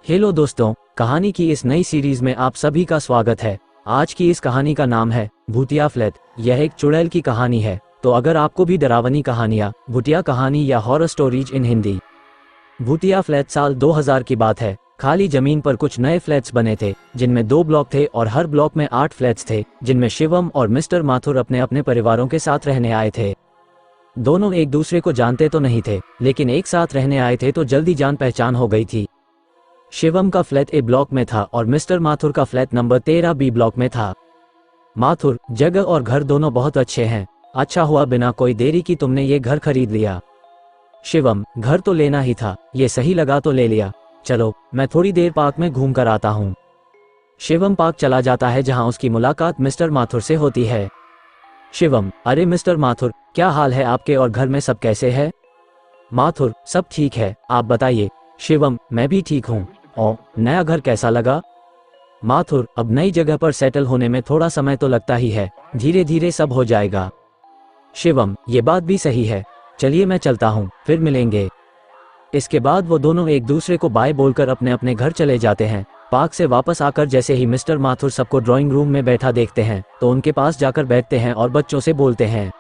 Hello दोस्तों, कहानी की इस नई सीरीज में आप सभी का स्वागत है। आज की इस कहानी का नाम है भूतिया फ्लैट। यह एक चुड़ैल की कहानी है। तो अगर आपको भी डरावनी कहानियाँ, भूतिया कहानी या हॉरर स्टोरीज इन हिंदी। भूतिया फ्लैट साल 2000 की बात है। खाली जमीन पर कुछ नए फ्लैट्स बने थे जिनमें 2 ब्लॉक थे और हर ब्लॉक में 8 फ्लैट्स थे जिनमें शिवम और मिस्टर माथुर अपने अपने परिवारों के साथ रहने आए थे। दोनों एक दूसरे को जानते तो नहीं थे, लेकिन एक साथ रहने आए थे तो जल्दी जान पहचान हो गई थी। शिवम का फ्लैट ए ब्लॉक में था और मिस्टर माथुर का फ्लैट नंबर 13 बी ब्लॉक में था। माथुर, जगह और घर दोनों बहुत अच्छे हैं। अच्छा हुआ बिना कोई देरी की तुमने ये घर खरीद लिया। शिवम, घर तो लेना ही था, ये सही लगा तो ले लिया। चलो मैं थोड़ी देर पार्क में घूम कर आता हूँ। शिवम पार्क चला जाता है जहाँ उसकी मुलाकात मिस्टर माथुर से होती है। शिवम, अरे मिस्टर माथुर, क्या हाल है आपके और घर में सब कैसे है? माथुर, सब ठीक है, आप बताइए। शिवम, मैं भी ठीक हूँ। और नया घर कैसा लगा? माथुर, अब नई जगह पर सेटल होने में थोड़ा समय तो लगता ही है, धीरे धीरे सब हो जाएगा। शिवम, ये बात भी सही है, चलिए मैं चलता हूँ, फिर मिलेंगे। इसके बाद वो दोनों एक दूसरे को बाय बोलकर अपने अपने घर चले जाते हैं। पार्क से वापस आकर जैसे ही मिस्टर माथुर सबको ड्राइंग रूम में बैठा देखते हैं तो उनके पास जाकर बैठते हैं और बच्चों से बोलते हैं।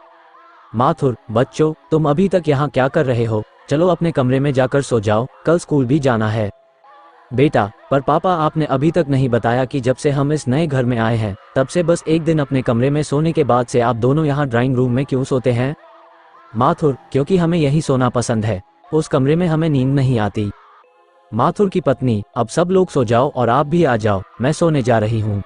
माथुर, बच्चों, तुम अभी तक यहाँ क्या कर रहे हो? चलो अपने कमरे में जाकर सो जाओ, कल स्कूल भी जाना है। बेटा, पर पापा आपने अभी तक नहीं बताया कि जब से हम इस नए घर में आए हैं तब से बस एक दिन अपने कमरे में सोने के बाद से आप दोनों यहाँ ड्राइंग रूम में क्यों सोते हैं? माथुर, क्योंकि हमें यही सोना पसंद है, उस कमरे में हमें नींद नहीं आती। माथुर की पत्नी, अब सब लोग सो जाओ और आप भी आ जाओ, मैं सोने जा रही हूँ।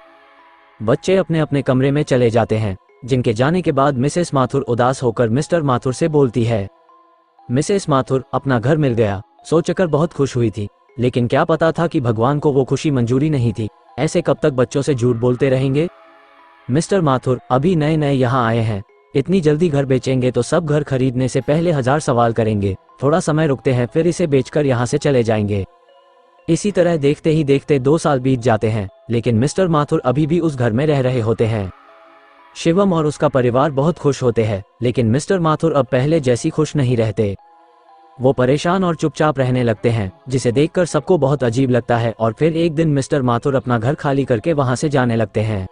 बच्चे अपने अपने कमरे में चले जाते हैं, जिनके जाने के बाद मिसेस माथुर उदास होकर मिस्टर माथुर से बोलती है। मिसेस माथुर, अपना घर मिल गया, सोचकर बहुत खुश हुई थी, लेकिन क्या पता था कि भगवान को वो खुशी मंजूरी नहीं थी। ऐसे कब तक बच्चों से झूठ बोलते रहेंगे? मिस्टर माथुर, अभी नए नए यहाँ आए हैं, इतनी जल्दी घर बेचेंगे तो सब घर खरीदने से पहले 1000 सवाल करेंगे। थोड़ा समय रुकते हैं, फिर इसे बेचकर यहाँ से चले जाएंगे। इसी तरह देखते ही देखते 2 साल बीत जाते हैं, लेकिन मिस्टर माथुर अभी भी उस घर में रह रहे होते हैं। शिवम और उसका परिवार बहुत खुश होते हैं, लेकिन मिस्टर माथुर अब पहले जैसी खुश नहीं रहते। वो परेशान और चुपचाप रहने लगते हैं, जिसे देखकर सबको बहुत अजीब लगता है। और फिर एक दिन मिस्टर माथुर अपना घर खाली करके वहां से जाने लगते हैं।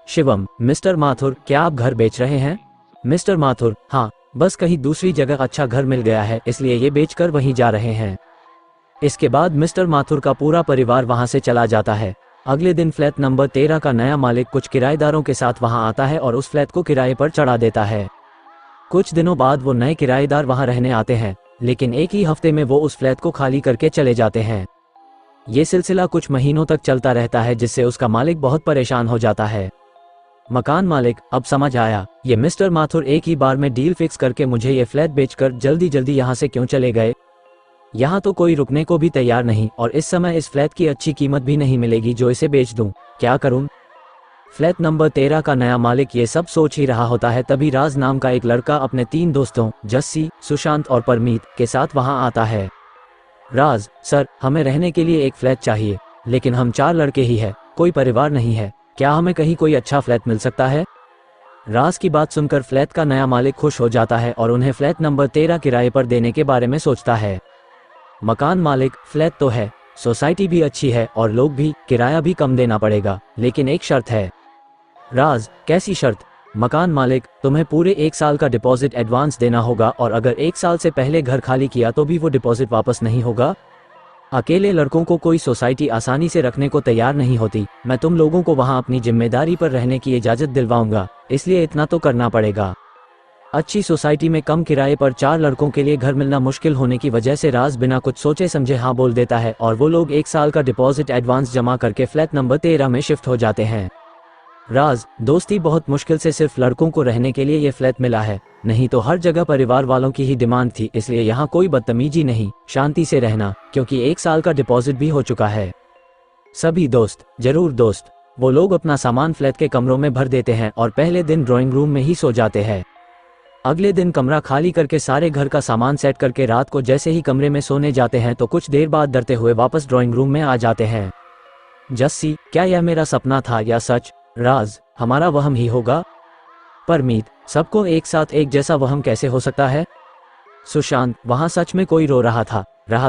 शिवम, मिस्टर माथुर, क्या आप घर बेच रहे हैं? मिस्टर माथुर, हाँ, बस कहीं दूसरी जगह अच्छा घर मिल गया है, इसलिए ये बेचकर वहीं जा रहे हैं। इसके बाद मिस्टर माथुर का पूरा परिवार वहां से चला जाता है। अगले दिन फ्लैट नंबर 13 का नया मालिक कुछ किराएदारों के साथ वहां आता है और उस फ्लैट को किराए पर चढ़ा देता है। कुछ दिनों बाद वो नए किराएदार वहां रहने आते हैं, लेकिन एक ही हफ्ते में वो उस फ्लैट को खाली करके चले जाते हैं। ये सिलसिला कुछ महीनों तक चलता रहता है, जिससे उसका मालिक बहुत परेशान हो जाता है। मकान मालिक, अब समझ आया, ये मिस्टर माथुर एक ही बार में डील फिक्स करके मुझे ये फ्लैट बेचकर जल्दी जल्दी यहाँ से क्यों चले गए? यहाँ तो कोई रुकने को भी तैयार नहीं और इस समय इस फ्लैट की अच्छी कीमत भी नहीं मिलेगी जो इसे बेच दूं। क्या करूं? फ्लैट नंबर 13 का नया मालिक ये सब सोच ही रहा होता है, तभी राज नाम का एक लड़का अपने 3 दोस्तों जस्सी, सुशांत और परमीत के साथ वहां आता है। राज, सर, हमें रहने के लिए एक फ्लैट चाहिए, लेकिन हम 4 लड़के ही हैं, कोई परिवार नहीं है, क्या हमें कहीं कोई अच्छा फ्लैट मिल सकता है? राज की बात सुनकर फ्लैट का नया मालिक खुश हो जाता है और उन्हें फ्लैट नंबर 13 किराए पर देने के बारे में सोचता है। मकान मालिक, फ्लैट तो है, सोसाइटी भी अच्छी है और लोग भी, किराया भी कम देना पड़ेगा, लेकिन एक शर्त है। राज, कैसी शर्त? मकान मालिक, तुम्हें पूरे 1 साल का डिपॉजिट एडवांस देना होगा और अगर 1 साल से पहले घर खाली किया तो भी वो डिपॉजिट वापस नहीं होगा। अकेले लड़कों को कोई सोसाइटी आसानी से रखने को तैयार नहीं होती। मैं तुम लोगों को वहां अपनी जिम्मेदारी पर रहने की इजाजत दिलवाऊंगा, इसलिए इतना तो करना पड़ेगा। अच्छी सोसाइटी में कम किराए पर 4 लड़कों के लिए घर मिलना मुश्किल होने की वजह से राज बिना कुछ सोचे समझे हाँ बोल देता है और वो लोग 1 साल का डिपॉजिट एडवांस जमा करके फ्लैट नंबर 13 में शिफ्ट हो जाते हैं। राज, दोस्ती, बहुत मुश्किल से सिर्फ लड़कों को रहने के लिए ये फ्लैट मिला है, नहीं तो हर जगह परिवार वालों की ही डिमांड थी, इसलिए यहाँ कोई बदतमीजी नहीं, शांति से रहना, क्योंकि 1 साल का डिपॉजिट भी हो चुका है। सभी दोस्त, जरूर दोस्त। वो लोग अपना सामान फ्लैट के कमरों में भर देते हैं और पहले दिन ड्राइंग रूम में ही सो जाते हैं। अगले दिन कमरा खाली करके सारे घर का सामान सेट करके रात को जैसे ही कमरे में सोने जाते हैं तो कुछ देर बाद डरते हुए वापस ड्राइंग रूम में आ जाते हैं। जस्सी, क्या यह मेरा सपना था या सच? राज, हमारा वहम ही होगा। परमीत, सबको एक साथ एक जैसा वहम कैसे हो सकता है? सुशांत, वहां सच में कोई रो रहा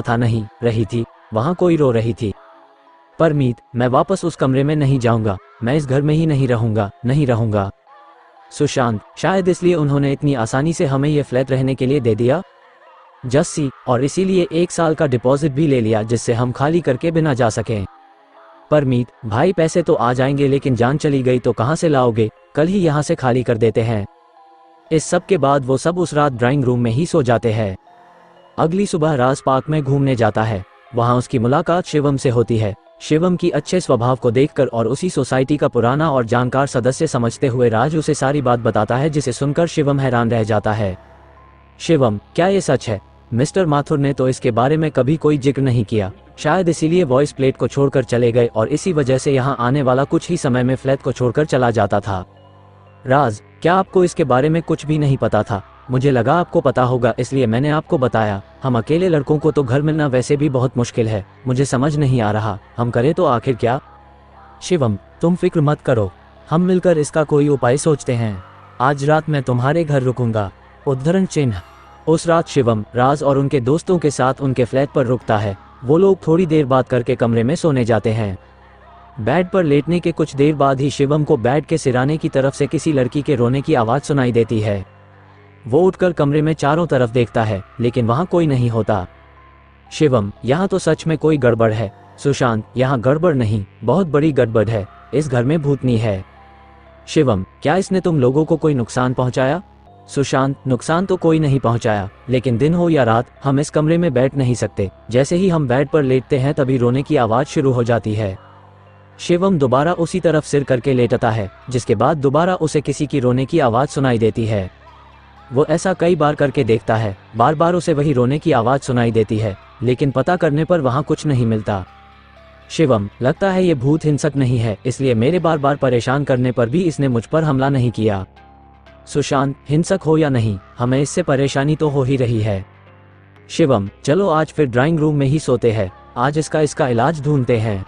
था नहीं, रही थी। वहाँ कोई रो रही थी। परमीत, मैं वापस उस कमरे में नहीं जाऊंगा, मैं इस घर में ही नहीं रहूंगा। सुशांत, शायद इसलिए उन्होंने इतनी आसानी से हमें ये फ्लैट रहने के लिए दे दिया। जस्सी, और इसीलिए 1 साल का डिपॉजिट भी ले लिया जिससे हम खाली करके बिना जा सकें। परमीत, भाई पैसे तो आ जाएंगे लेकिन जान चली गई तो कहाँ से लाओगे, कल ही यहाँ से खाली कर देते हैं। इस सब के बाद वो सब उस रात ड्राइंग रूम में ही सो जाते हैं। अगली सुबह राज पार्क में घूमने जाता है। वहाँ उसकी मुलाकात शिवम से होती है। शिवम की अच्छे स्वभाव को देखकर और उसी सोसाइटी का पुराना और जानकार सदस्य समझते हुए राज उसे सारी बात बताता है, जिसे सुनकर शिवम हैरान रह जाता है। शिवम, क्या ये सच है? मिस्टर माथुर ने तो इसके बारे में कभी कोई जिक्र नहीं किया, शायद इसीलिए वॉइस प्लेट को छोड़कर चले गए और इसी वजह से यहाँ आने वाला कुछ ही समय में फ्लैट को छोड़कर चला जाता था। राज, क्या आपको इसके बारे में कुछ भी नहीं पता था? मुझे लगा आपको पता होगा इसलिए मैंने आपको बताया। हम अकेले लड़कों को तो घर मिलना वैसे भी बहुत मुश्किल है, मुझे समझ नहीं आ रहा हम करें तो आखिर क्या? शिवम, तुम फिक्र मत करो, हम मिलकर इसका कोई उपाय सोचते हैं। आज रात मैं तुम्हारे घर रुकूंगा। उद्धरण चिन्ह। उस रात शिवम, राज और उनके दोस्तों के साथ उनके फ्लैट पर रुकता है। वो लोग थोड़ी देर बात करके कमरे में सोने जाते हैं। बेड पर लेटने के कुछ देर बाद ही शिवम को बेड के सिराने की तरफ से किसी लड़की के रोने की आवाज़ सुनाई देती है। वो उठकर कमरे में चारों तरफ देखता है लेकिन वहाँ कोई नहीं होता। शिवम, यहाँ तो सच में कोई गड़बड़ है। सुशांत, यहाँ गड़बड़ नहीं, बहुत बड़ी गड़बड़ है, इस घर में भूतनी है। शिवम, क्या इसने तुम लोगों को कोई नुकसान पहुँचाया? सुशांत, नुकसान तो कोई नहीं पहुँचाया, लेकिन दिन हो या रात हम इस कमरे में बैठ नहीं सकते। जैसे ही हम बेड पर लेटते हैं तभी रोने की आवाज़ शुरू हो जाती है। शिवम दोबारा उसी तरफ सिर करके लेटता है, जिसके बाद दोबारा उसे किसी की रोने की आवाज़ सुनाई देती है। वो ऐसा कई बार करके देखता है, बार बार उसे वही रोने की आवाज़ सुनाई देती है, लेकिन पता करने पर वहाँ कुछ नहीं मिलता। शिवम, लगता है ये भूत हिंसक नहीं है, इसलिए मेरे बार बार परेशान करने पर भी इसने मुझ पर हमला नहीं किया। सुशांत, हिंसक हो या नहीं, हमें इससे परेशानी तो हो ही रही है। शिवम, चलो आज फिर ड्राइंग रूम में ही सोते हैं, आज इसका इलाज ढूंढते हैं।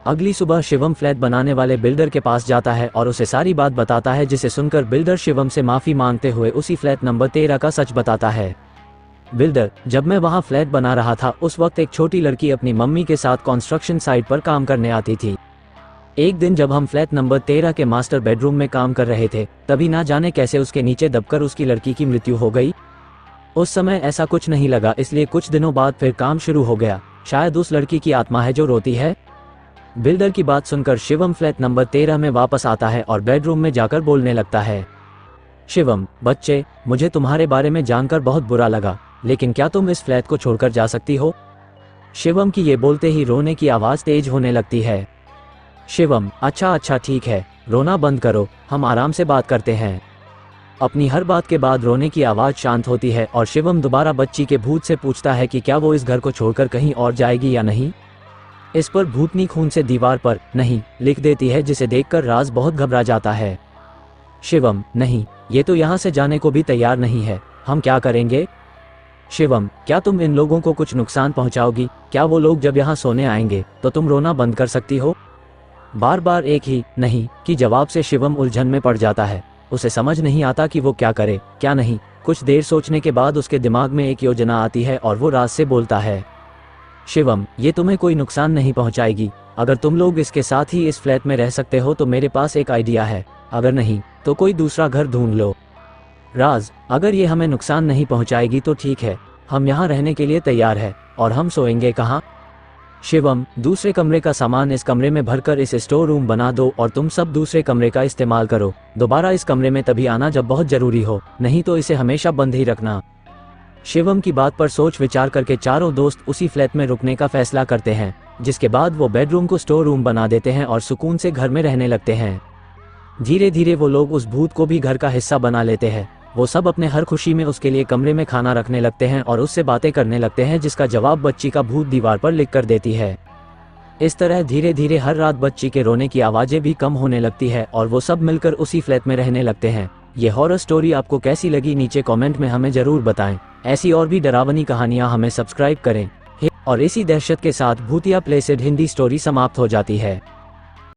अगली सुबह शिवम फ्लैट बनाने वाले बिल्डर के पास जाता है और उसे सारी बात बताता है, जिसे सुनकर बिल्डर शिवम से माफ़ी मांगते हुए उसी फ्लैट नंबर 13 का सच बताता है। बिल्डर, जब मैं वहाँ फ्लैट बना रहा था उस वक्त एक छोटी लड़की अपनी मम्मी के साथ कंस्ट्रक्शन साइट पर काम करने आती थी। एक दिन जब हम फ्लैट नंबर 13 के मास्टर बेडरूम में काम कर रहे थे तभी ना जाने कैसे उसके नीचे दबकर उसकी लड़की की मृत्यु हो गई। उस समय ऐसा कुछ नहीं लगा, इसलिए कुछ दिनों बाद फिर काम शुरू हो गया। शायद उस लड़की की आत्मा है जो रोती है। बिल्डर की बात सुनकर शिवम फ्लैट नंबर 13 में वापस आता है और बेडरूम में जाकर बोलने लगता है। शिवम, बच्चे, मुझे तुम्हारे बारे में जानकर बहुत बुरा लगा, लेकिन क्या तुम इस फ्लैट को छोड़कर जा सकती हो? शिवम की ये बोलते ही रोने की आवाज़ तेज होने लगती है। शिवम, अच्छा ठीक है, रोना बंद करो, हम आराम से बात करते हैं। अपनी हर बात के बाद रोने की आवाज़ शांत होती है और शिवम दोबारा बच्ची के भूत से पूछता है कि क्या वो इस घर को छोड़कर कहीं और जाएगी या नहीं। इस पर भूतनी खून से दीवार पर नहीं लिख देती है, जिसे देखकर राज बहुत घबरा जाता है। शिवम, नहीं, ये तो यहाँ से जाने को भी तैयार नहीं है, हम क्या करेंगे? शिवम, क्या तुम इन लोगों को कुछ नुकसान पहुँचाओगी? क्या वो लोग जब यहाँ सोने आएंगे तो तुम रोना बंद कर सकती हो? बार बार एक ही नहीं कि जवाब से शिवम उलझन में पड़ जाता है। उसे समझ नहीं आता कि वो क्या करे क्या नहीं। कुछ देर सोचने के बाद उसके दिमाग में एक योजना आती है और वो राज से बोलता है। शिवम, ये तुम्हें कोई नुकसान नहीं पहुंचाएगी। अगर तुम लोग इसके साथ ही इस फ्लैट में रह सकते हो तो मेरे पास एक आइडिया है, अगर नहीं तो कोई दूसरा घर ढूंढ लो। राज, अगर ये हमें नुकसान नहीं पहुंचाएगी तो ठीक है, हम यहाँ रहने के लिए तैयार है। और हम सोएंगे कहाँ? शिवम, दूसरे कमरे का सामान इस कमरे में भरकर इस स्टोर रूम बना दो और तुम सब दूसरे कमरे का इस्तेमाल करो। दोबारा इस कमरे में तभी आना जब बहुत जरूरी हो, नहीं तो इसे हमेशा बंद ही रखना। शिवम की बात पर सोच विचार करके चारों दोस्त उसी फ्लैट में रुकने का फैसला करते हैं, जिसके बाद वो बेडरूम को स्टोर रूम बना देते हैं और सुकून से घर में रहने लगते हैं। धीरे धीरे वो लोग उस भूत को भी घर का हिस्सा बना लेते हैं। वो सब अपने हर खुशी में उसके लिए कमरे में खाना रखने लगते हैं और उससे बातें करने लगते हैं, जिसका जवाब बच्ची का भूत दीवार पर लिख कर देती है। इस तरह धीरे धीरे हर रात बच्ची के रोने की आवाज़ें भी कम होने लगती है और वो सब मिलकर उसी फ्लैट में रहने लगते हैं। ये हॉरर स्टोरी आपको कैसी लगी नीचे कमेंट में हमें ज़रूर बताएं। ऐसी और भी डरावनी कहानियाँ हमें सब्सक्राइब करें। और इसी दहशत के साथ भूतिया प्लेसेड हिंदी स्टोरी समाप्त हो जाती है।